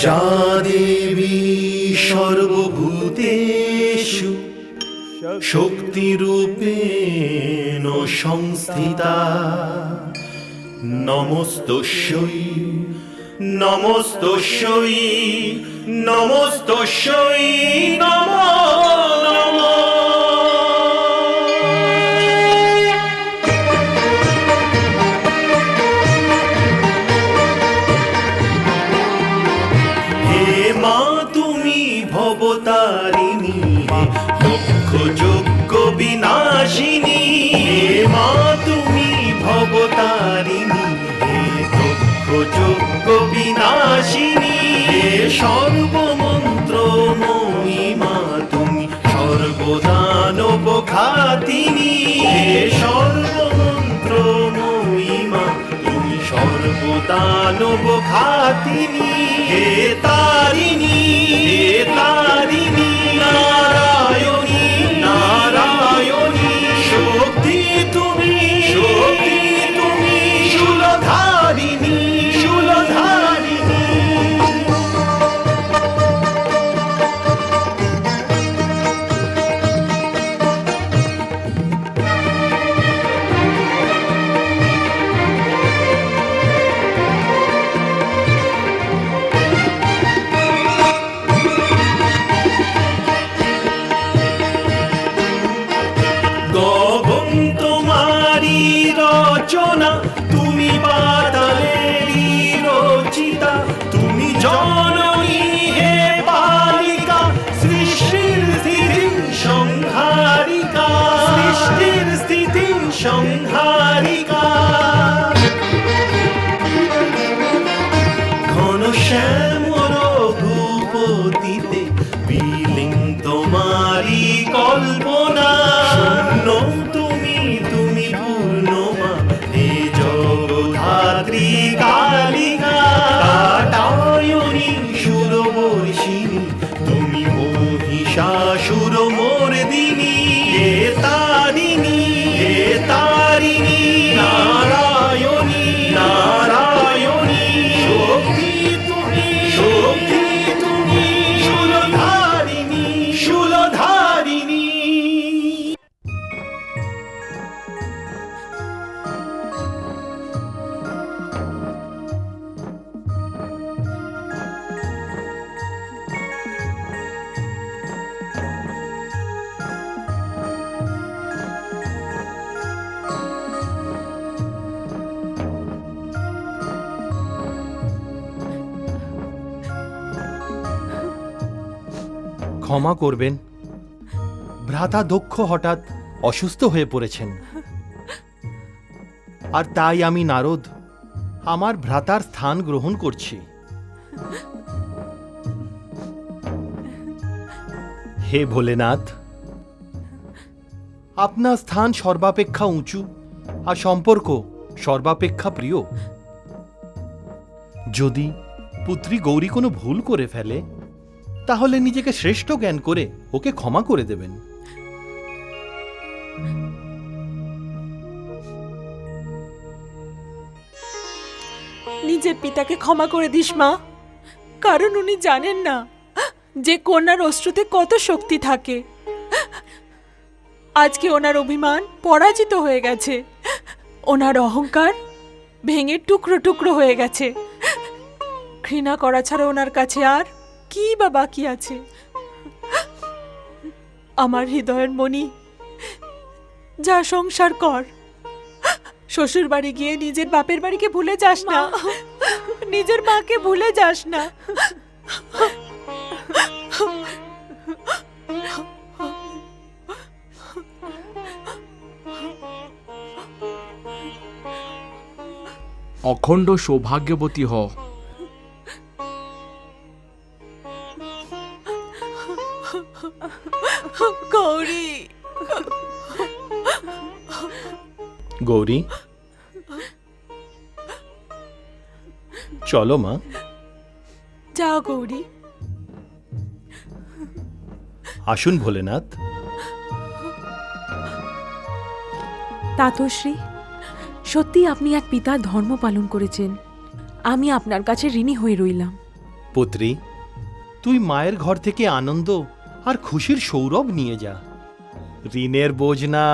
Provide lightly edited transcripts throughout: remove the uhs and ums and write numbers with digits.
যা দেবী সর্বভূতেষু শক্তিরূপেণ সংস্থিতা নমস্তস্যৈ নমস্তস্যৈ নমস্তস্যৈ নমো নমঃ। ভবতারিণী লক্ষ যজ্ঞ বিনাশিনী, হে মা তুমি ভবতারিণী, হে লক্ষ যজ্ঞ বিনাশিনী, হে সর্বমন্ত্র মহিমা তুমি সর্বদানব খাতিনী, হে সর্বমন্ত্র মহিমা তুমি সর্বদানব খাতিনী, হে তারিণী হে তারিণী নারায়ণী নারায়ণী শক্তি তুমি শূলধারিণী শূলধারিণী। রচনা তুমি বাতালেরই রচিতা, তুমি জননী হে পালিকা, সৃষ্টির স্থিতি সংহারিকা, সৃষ্টির স্থিতি সংহারিকা। ঘন শ্যামল রঘুপতিতে বিলীন তোমারি কল্পনা, শূন্য তুমি পূর্ণমা হে জগদ্ধাত্রী কালিকা, কাটায়নী সুরবর্ষিণী তুমি মহিষাসুর মর্দিনী, হে তারিণী হে তারিণী নারায়ণী নারায়ণী শক্তি তুমি শূলধারিণী শূলধারিণী। ক্ষমা করবেন, ভ্রাতা দক্ষ হঠাৎ অসুস্থ হয়ে পড়েছেন, আর তাই আমি নারদ আমার ভ্রাতার স্থান গ্রহণ করছি। হে ভোলেনাথ, আপনার স্থান সর্বাপেক্ষা উঁচু আর সম্পর্ক সর্বাপেক্ষা প্রিয়। যদি পুত্রী গৌরী কোনো ভুল করে ফেলে তাহলে নিজেকে শ্রেষ্ঠ জ্ঞান করে ওকে ক্ষমা করে দেবেন। নিজের পিতাকে ক্ষমা করে দিস মা, কারণ উনি জানেন না যে কন্যার অশ্রুতে কত শক্তি থাকে। আজকে ওনার অভিমান পরাজিত হয়ে গেছে, ওনার অহংকার ভেঙে টুকরো টুকরো হয়ে গেছে। ঘৃণা করা ছাড়া ওনার কাছে আর কি বা বাকি আছে? আমার হৃদয়ের মণি, যা সংসার কর, শ্বশুর বাড়ি গিয়ে নিজের বাপের বাড়িকে ভুলে যাস না, নিজের মাকে ভুলে যাস না। অখণ্ড সৌভাগ্যবতী হ। গৌরী, গৌরী চলো মা। যাও গৌরী। আসুন ভোলেনাথ। তাতশ্রী, সত্যি আপনি এক পিতার ধর্ম পালন করেছেন। আমি আপনার কাছে ঋণী হয়ে রইলাম। পুত্রী, তুই মায়ের ঘর থেকে আনন্দ আর খুশির সৌরভ নিয়ে যা, ঋণের বোঝ না।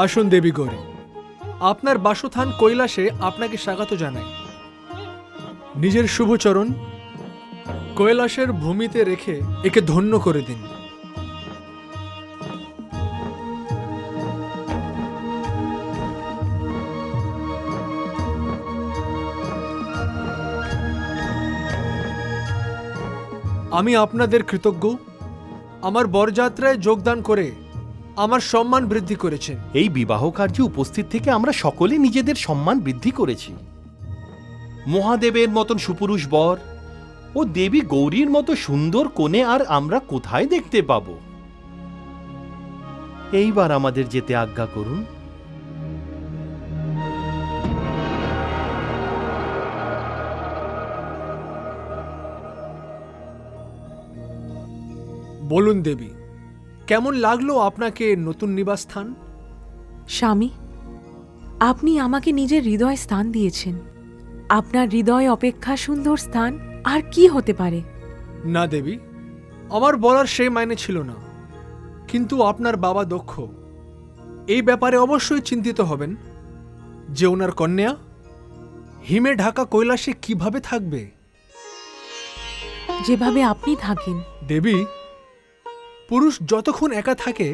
আসুন দেবী গৌরী, আপনার বাসস্থান কৈলাসে আপনাকে স্বাগত জানাই। নিজের শুভচরণ কৈলাসের ভূমিতে রেখে একে ধন্য করে দিন। আমি আপনাদের কৃতজ্ঞ, আমার বরযাত্রায় যোগদান করে আমার সম্মান বৃদ্ধি করেছেন। এই বিবাহ কার্যে উপস্থিত থেকে আমরা সকলে নিজেদের সম্মান বৃদ্ধি করেছি। মহাদেবের মতন সুপুরুষ বর ও দেবী গৌরীর মতো সুন্দর কনে আর আমরা কোথায় দেখতে পাব? এইবার আমাদের যেতে আজ্ঞা করুন। বলুন দেবী, কেমন লাগলো আপনাকে নতুন নিবাসস্থান? স্বামী, আপনি আমাকে নিজের হৃদয় স্থান দিয়েছেন। আপনার হৃদয় অপেক্ষা সুন্দর স্থান আর কি হতে পারে? না দেবী, আমার বলার সেই মাইনে ছিল না, কিন্তু আপনার বাবা দক্ষ এই ব্যাপারে অবশ্যই চিন্তিত হবেন যে ওনার কন্যা হিমে ঢাকা কৈলাসে কিভাবে থাকবে। যেভাবে আপনি থাকেন। দেবী, পুরুষ যতক্ষণ একা থাকে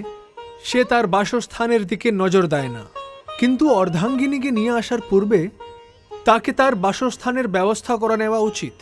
সে তার বাসস্থানের দিকে নজর দেয় না, কিন্তু অর্ধাঙ্গিনীকে নিয়ে আসার পূর্বে তাকে তার বাসস্থানের ব্যবস্থা করে নেওয়া উচিত।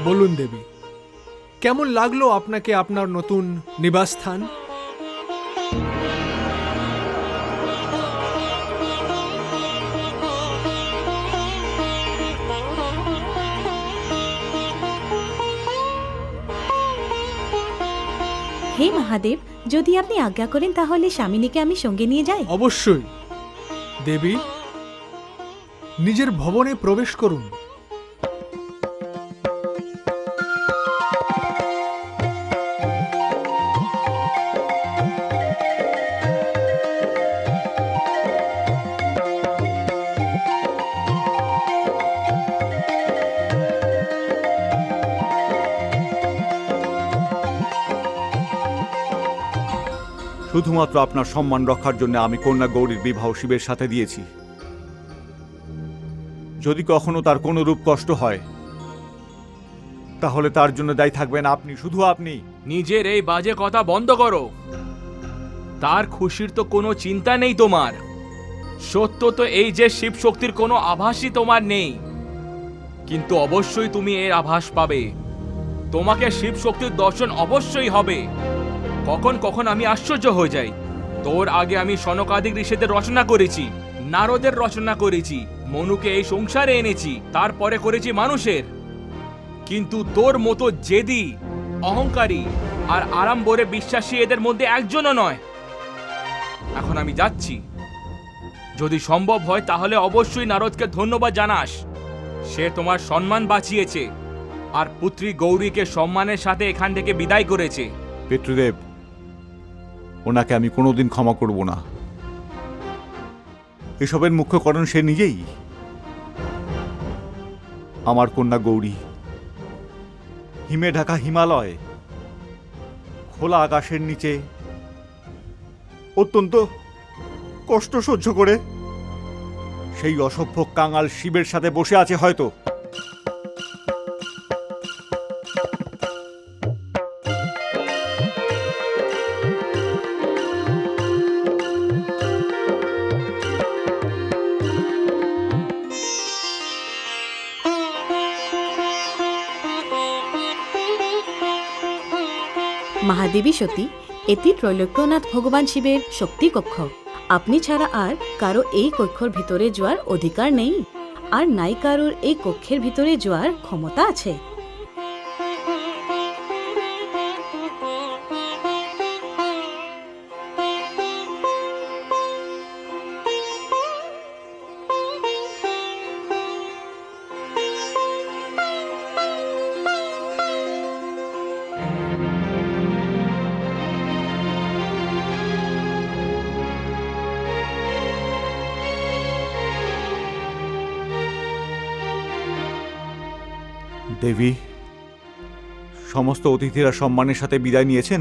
বলুন দেবী, কেমন লাগলো আপনাকে আপনার নতুন নিবাসস্থান? হে মহাদেব, যদি আপনি আজ্ঞা করেন তাহলে স্বামিনীকে আমি সঙ্গে নিয়ে যাই। অবশ্যই দেবী, নিজের ভবনে প্রবেশ করুন। শুধুমাত্র আপনার সম্মান রক্ষার জন্য আমি কন্যা গৌরীর বিবাহ শিবের সাথে দিয়েছি। যদি কখনো তার কোনো রূপ কষ্ট হয় তাহলে তার জন্য দায়ী থাকবেন আপনি, শুধু আপনি। নিজের এই বাজে কথা বন্ধ করো। তার খুশির তো কোনো চিন্তা নেই তোমার। সত্য তো এই যে শিব শক্তির কোনো আভাসই তোমার নেই, কিন্তু অবশ্যই তুমি এর আভাস পাবে। তোমাকে শিব শক্তির দর্শন অবশ্যই হবে। কখন কখন আমি আশ্চর্য হয়ে যাই, তোর আগে আমি সনকাদিক ঋষিদের রচনা করেছি, নারদের রচনা করেছি, মনুকে এই সংসারে এনেছি, তারপরে করেছি মানুষের। কিন্তু তোর মতো জেদি, অহংকারী আর আড়ম্বরে বিশ্বাসী এদের মধ্যে একজনও নয়। এখন আমি যাচ্ছি। যদি সম্ভব হয় তাহলে অবশ্যই নারদকে ধন্যবাদ জানাস। সে তোমার সম্মান বাঁচিয়েছে আর পুত্রী গৌরীকে সম্মানের সাথে এখান থেকে বিদায় করেছে। পিতৃদেব, ওনাকে আমি কোনোদিন ক্ষমা করব না। এসবের মুখ্য কারণ সে নিজেই। আমার কন্যা গৌরী হিমে ঢাকা হিমালয়, খোলা আকাশের নিচে অত্যন্ত কষ্ট সহ্য করে সেই অসভ্য কাঙাল শিবের সাথে বসে আছে হয়তো। মহাদেবী সতী, এটি ত্রৈলোক্যনাথ ভগবান শিবের শক্তি কক্ষ। আপনি ছাড়া আর কারো এই কক্ষের ভিতরে যাওয়ার অধিকার নেই, আর নাই কারোর এই কক্ষের ভিতরে যাওয়ার ক্ষমতা আছে। দেবী, সমস্ত অতিথিরা সম্মানের সাথে বিদায় নিয়েছেন।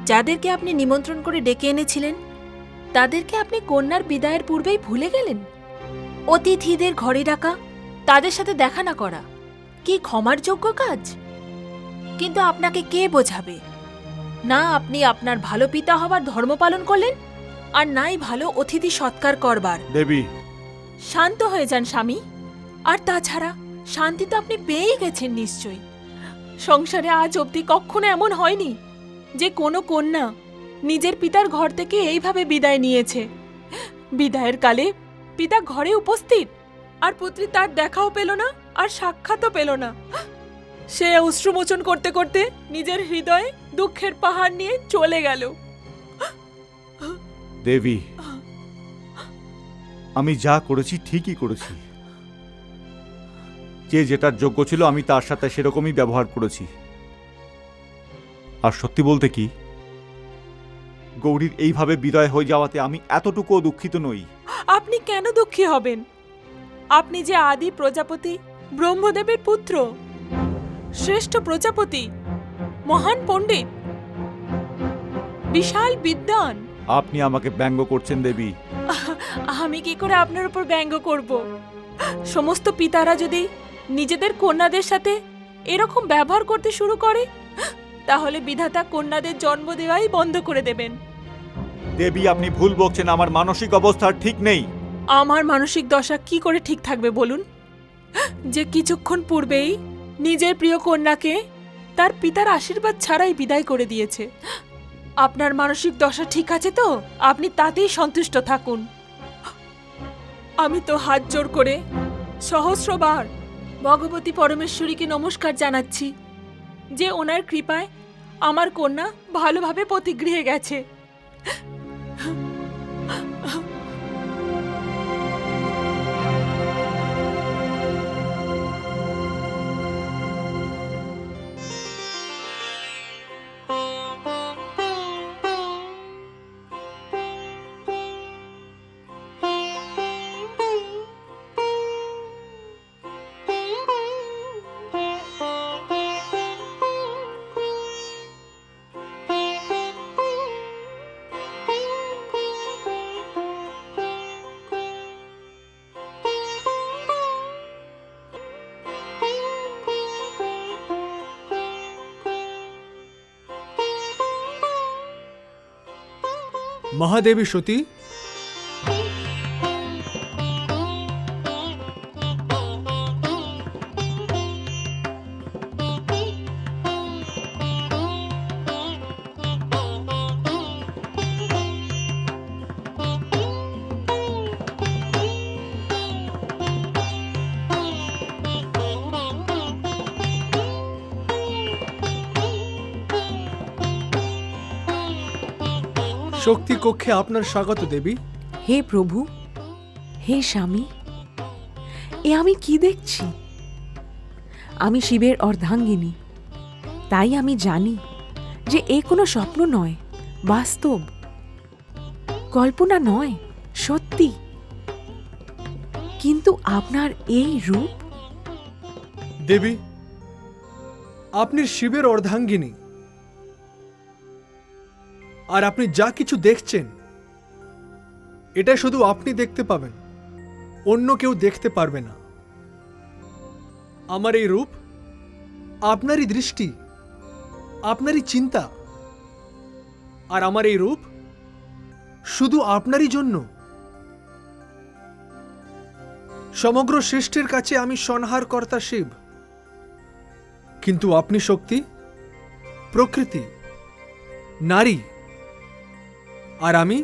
যাদেরকে আপনি নিমন্ত্রণ করে ডেকে এনেছিলেন তাদেরকে আপনি কন্যার বিদায়ের পূর্বেই ভুলে গেলেন। অতিথিদের ঘরে ডাকা, তাদের সাথে দেখা না করা কি ক্ষমার যোগ্য কাজ? কিন্তু আপনাকে কে বোঝাবে? না আপনি আপনার ভালো পিতা হবার ধর্ম পালন করলেন, আর নাই ভালো অতিথি সৎকার করবার। দেবী, শান্ত হয়ে যান স্বামী। আর তাছাড়া শান্তি তো আপনি পেয়েই গেছেন নিশ্চয়ই। সংসারে আজ অবধি কখনো এমন হয়নি যে কোনো কন্যা নিজের পিতার ঘর থেকে এইভাবে বিদায় নিয়েছে। বিদায়ের কালে পিতা ঘরে উপস্থিত, আর পুত্রী তার দেখাও পেল না, আর সাক্ষাৎও পেল না। সে অশ্রুমোচন করতে করতে নিজের হৃদয়ে দুঃখের পাহাড় নিয়ে চলে গেল। দেবী, আমি যা করেছি ঠিকই করেছি। যে যেটার যোগ্য ছিল আমি তার সাথে সেরকমই ব্যবহার করেছি। আর সত্যি বলতে কি, গৌরীর এইভাবে বিদায় হয়ে যাওয়াতে আমি এতটুকুও দুঃখিত নই। আপনি কেন দুঃখী হবেন? আপনি যে আদি প্রজাপতি ব্রহ্মদেবের পুত্র, শ্রেষ্ঠ প্রজাপতি, মহান পণ্ডিত, বিশাল বিদ্বান। আপনি আমাকে ব্যঙ্গ করছেন দেবী। আমি কি করে আপনার উপর ব্যঙ্গ করব? সমস্ত পিতারা যদি নিজেদের কন্যাদের সাথে এরকম ব্যবহার করতে শুরু করে, তাহলে বিধাতা কন্যাদের জন্ম দেওয়াই বন্ধ করে দেবেন। দেবী, আপনি ভুল বকছেন। আমার মানসিক অবস্থা ঠিক নেই। আমার মানসিক দশা কি করে ঠিক থাকবে বলুন? যে কিছুক্ষণ পূর্বেই নিজের প্রিয় কন্যাকে তার পিতার আশীর্বাদ ছাড়াই বিদায় করে দিয়েছে। আপনার মানসিক দশা ঠিক আছে তো? আপনি তাতেই সন্তুষ্ট থাকুন। আমি তো হাত জোর করে সহস্রবার ভগবতী পরমেশ্বরীকে নমস্কার জানাচ্ছি যে ওনার কৃপায় আমার কন্যা ভালোভাবে পতিগৃহে গেছে। মহাদেবী সতী, শক্তি কক্ষে আপনার স্বাগত দেবী। হে প্রভু, হে স্বামী, এ আমি কি দেখছি? আমি শিবের অর্ধাঙ্গিনী, তাই আমি জানি যে এ কোনো স্বপ্ন নয়, বাস্তব, কল্পনা নয়, সত্যি। কিন্তু আপনার এই রূপ, দেবী, আপনি শিবের অর্ধাঙ্গিনী, আর আপনি যা কিছু দেখছেন এটা শুধু আপনি দেখতে পাবেন, অন্য কেউ দেখতে পারবে না। আমার এই রূপ আপনারই দৃষ্টি, আপনারই চিন্তা, আর আমার এই রূপ শুধু আপনারই জন্য। সমগ্র সৃষ্টির কাছে আমি সংহারকর্তা শিব, কিন্তু আপনি শক্তি, প্রকৃতি, নারী, আর আমি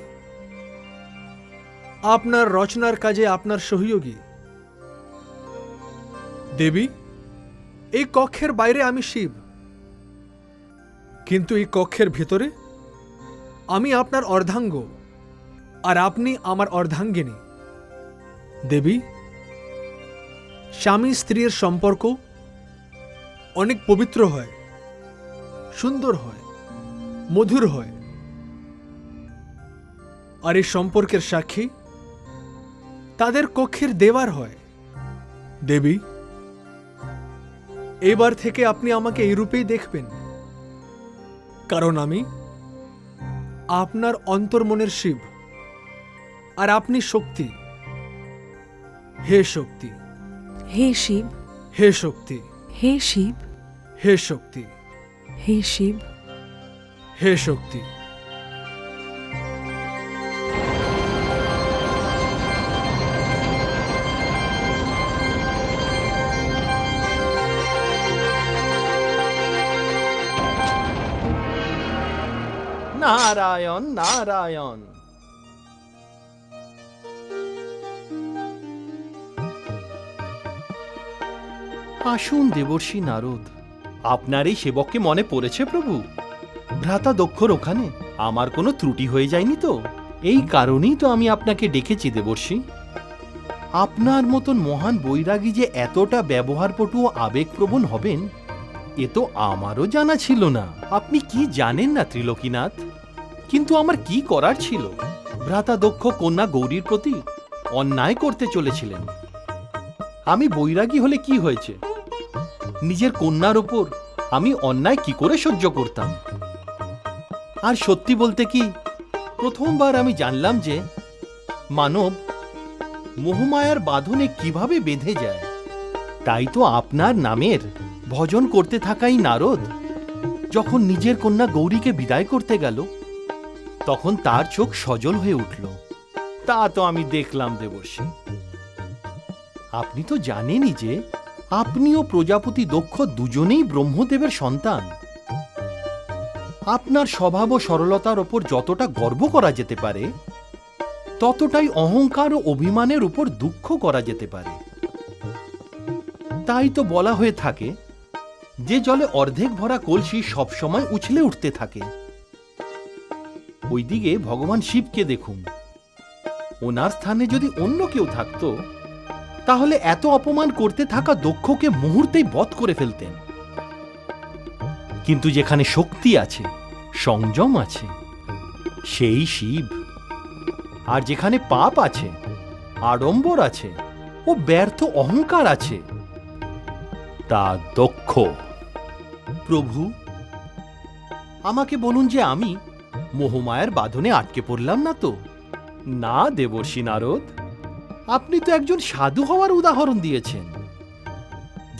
আপনার রচনার কাজে আপনার সহযোগী। দেবী, এই কক্ষের বাইরে আমি শিব, কিন্তু এই কক্ষের ভিতরে আমি আপনার অর্ধাঙ্গ, আর আপনি আমার অর্ধাঙ্গিনী। দেবী, স্বামী স্ত্রীর সম্পর্ক অনেক পবিত্র হয়, সুন্দর হয়, মধুর হয়, আর এই সম্পর্কের সাক্ষী তাদের কক্ষের দেওয়ার হয়। দেবী, এবার থেকে আপনি আমাকে এই রূপেই দেখবেন, কারণ আমি আপনার অন্তর্মনের শিব, আর আপনি শক্তি। হে শক্তি, হে শিব, হে শক্তি, হে শিব, হে শক্তি, হে শিব। হে শক্তি। নারায়ণ নারায়ণ। আসুন দেবর্ষি নারদ, আপনার এই সেবককে মনে পড়েছে প্রভু? ভ্রাতা দক্ষর ওখানে আমার কোনো ত্রুটি হয়ে যায়নি তো? এই কারণেই তো আমি আপনাকে ডেকেছি দেবর্ষি। আপনার মতন মহান বৈরাগী যে এতটা ব্যবহারপটু ও আবেগপ্রবণ হবেন এ তো আমারও জানা ছিল না। আপনি কি জানেন না ত্রিলোকীনাথ? কিন্তু আমার কি করার ছিল? ভ্রাতা দক্ষ কন্যা গৌরীর প্রতি অন্যায় করতে চলেছিলেন। আমি বৈরাগী হলে কি হয়েছে? নিজের কন্যার ওপর আমি অন্যায় কি করে সহ্য করতাম? আর সত্যি বলতে কি, প্রথমবার আমি জানলাম যে মানব মোহমায়ার বাঁধনে কিভাবে বেঁধে যায়। তাই তো আপনার নামের ভজন করতে থাকাই নারদ যখন নিজের কন্যা গৌরীকে বিদায় করতে গেল তখন তার চোখ সজল হয়ে উঠল। তা তো আমি দেখলাম দেবর্ষি। আপনি তো জানেনই যে আপনি ও প্রজাপতি দক্ষ দুজনেই ব্রহ্মদেবের সন্তান। আপনার স্বভাব ও সরলতার ওপর যতটা গর্ব করা যেতে পারে ততটাই অহংকার ও অভিমানের উপর দুঃখ করা যেতে পারে। তাই তো বলা হয়ে থাকে যে জলে অর্ধেক ভরা কলসি সবসময় উছলে উঠতে থাকে। ওইদিকে ভগবান শিবকে দেখুন, ওনার স্থানে যদি অন্য কেউ থাকতো তাহলে এত অপমান করতে থাকা দক্ষকে মুহূর্তেই বধ করে ফেলতেন। কিন্তু যেখানে শক্তি আছে, সংযম আছে, সেই শিব। আর যেখানে পাপ আছে, আড়ম্বর আছে ও ব্যর্থ অহংকার আছে, তা দক্ষ। প্রভু, আমাকে বলুন যে আমি মোহমায়ার বাঁধনে আটকে পড়লাম না তো? না দেবর্ষি নারদ, আপনি তো একজন সাধু হওয়ার উদাহরণ দিয়েছেন।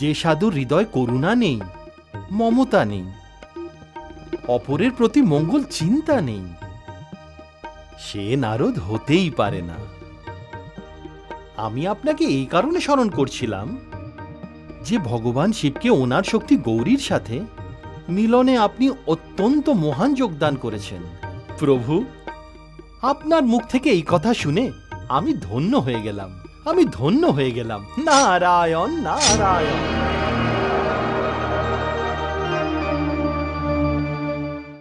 যে সাধুর হৃদয় করুণা নেই, মমতা নেই, অপরের প্রতি মঙ্গল চিন্তা নেই, সে নারদ হতেই পারে না। আমি আপনাকে এই কারণে স্মরণ করছিলাম যে ভগবান শিবকে ওনার শক্তি গৌরীর সাথে মিলনে আপনি অত্যন্ত মহান যোগদান করেছেন। প্রভু, আপনার মুখ থেকে এই কথা শুনে আমি ধন্য হয়ে গেলাম, আমি ধন্য হয়ে গেলাম। নারায়ণ নারায়ণ।